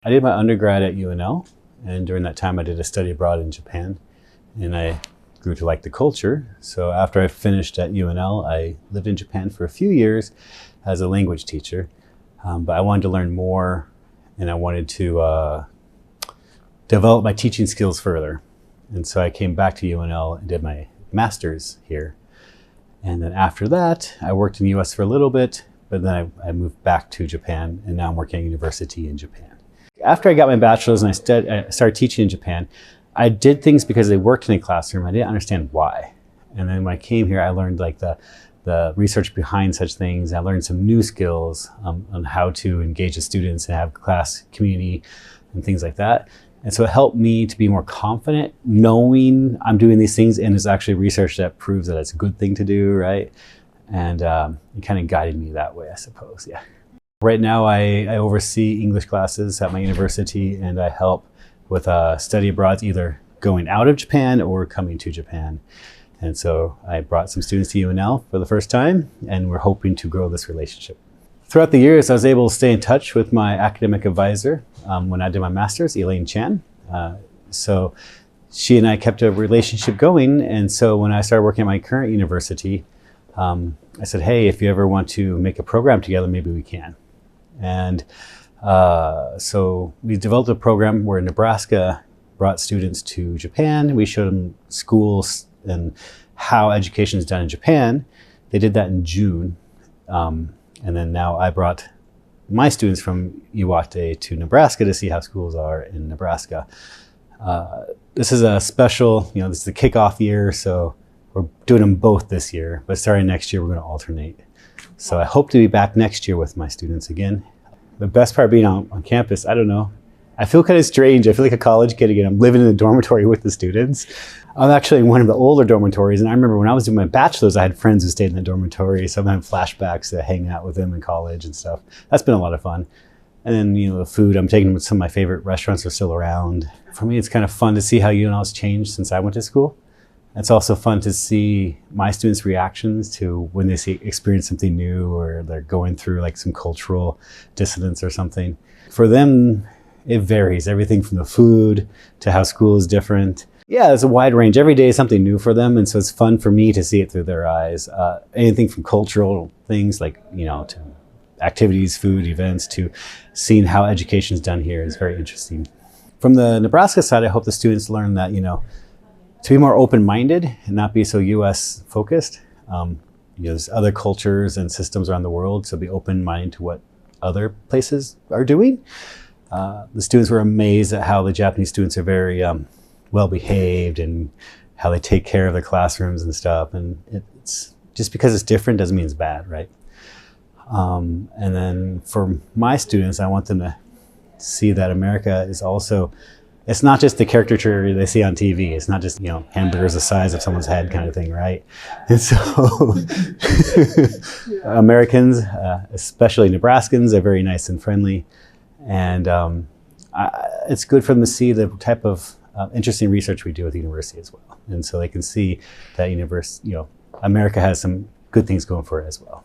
I did my undergrad at UNL, and during that time I did a study abroad in Japan, and I grew to like the culture. So after I finished at UNL, I lived in Japan for a few years as a language teacher, but I wanted to learn more, and I wanted to develop my teaching skills further. And so I came back to UNL and did my master's here. And then after that, I worked in the US for a little bit, but then I moved back to Japan, and now I'm working at a university in Japan. After I got my bachelor's and I started teaching in Japan, I did things because they worked in a classroom. I didn't understand why. And then when I came here, I learned like the research behind such things. I learned some new skills on how to engage the students and have class community and things like that. And so it helped me to be more confident knowing I'm doing these things, and there's actually research that proves that it's a good thing to do, right? And it kind of guided me that way, I suppose, yeah. Right now I oversee English classes at my university, and I help with study abroad, either going out of Japan or coming to Japan. And so I brought some students to UNL for the first time, and we're hoping to grow this relationship. Throughout the years, I was able to stay in touch with my academic advisor when I did my master's, Elaine Chan. So she and I kept a relationship going, and so when I started working at my current university, I said, hey, if you ever want to make a program together, maybe we can. And so we developed a program where Nebraska brought students to Japan. We showed them schools and how education is done in Japan. They did that in June. And then now I brought my students from Iwate to Nebraska to see how schools are in Nebraska. This is a special, this is the kickoff year, so we're doing them both this year, but starting next year, we're going to alternate. So I hope to be back next year with my students again. The best part being on campus, I don't know. I feel kind of strange. I feel like a college kid again. I'm living in a dormitory with the students. I'm actually in one of the older dormitories, and I remember when I was doing my bachelor's, I had friends who stayed in the dormitory. So I'm having flashbacks to hanging out with them in college and stuff. That's been a lot of fun. And then, the food, I'm taking with some of my favorite restaurants are still around. For me, it's kind of fun to see how UNL has changed since I went to school. It's also fun to see my students' reactions to when they experience something new, or they're going through like some cultural dissonance or something. For them, it varies. Everything from the food to how school is different. Yeah, there's a wide range. Every day is something new for them, and so it's fun for me to see it through their eyes. Anything from cultural things like, to activities, food, events, to seeing how education is done here is very interesting. From the Nebraska side, I hope the students learn that, to be more open-minded and not be so US focused. There's other cultures and systems around the world, so be open-minded to what other places are doing. The students were amazed at how the Japanese students are very well-behaved and how they take care of their classrooms and stuff. And it's just because it's different doesn't mean it's bad, right? And then for my students, I want them to see that America is also, it's not just the caricature they see on TV. It's not just, hamburgers the size of someone's head kind of thing, right? And so Americans, especially Nebraskans, are very nice and friendly. And it's good for them to see the type of interesting research we do at the university as well. And so they can see that America has some good things going for it as well.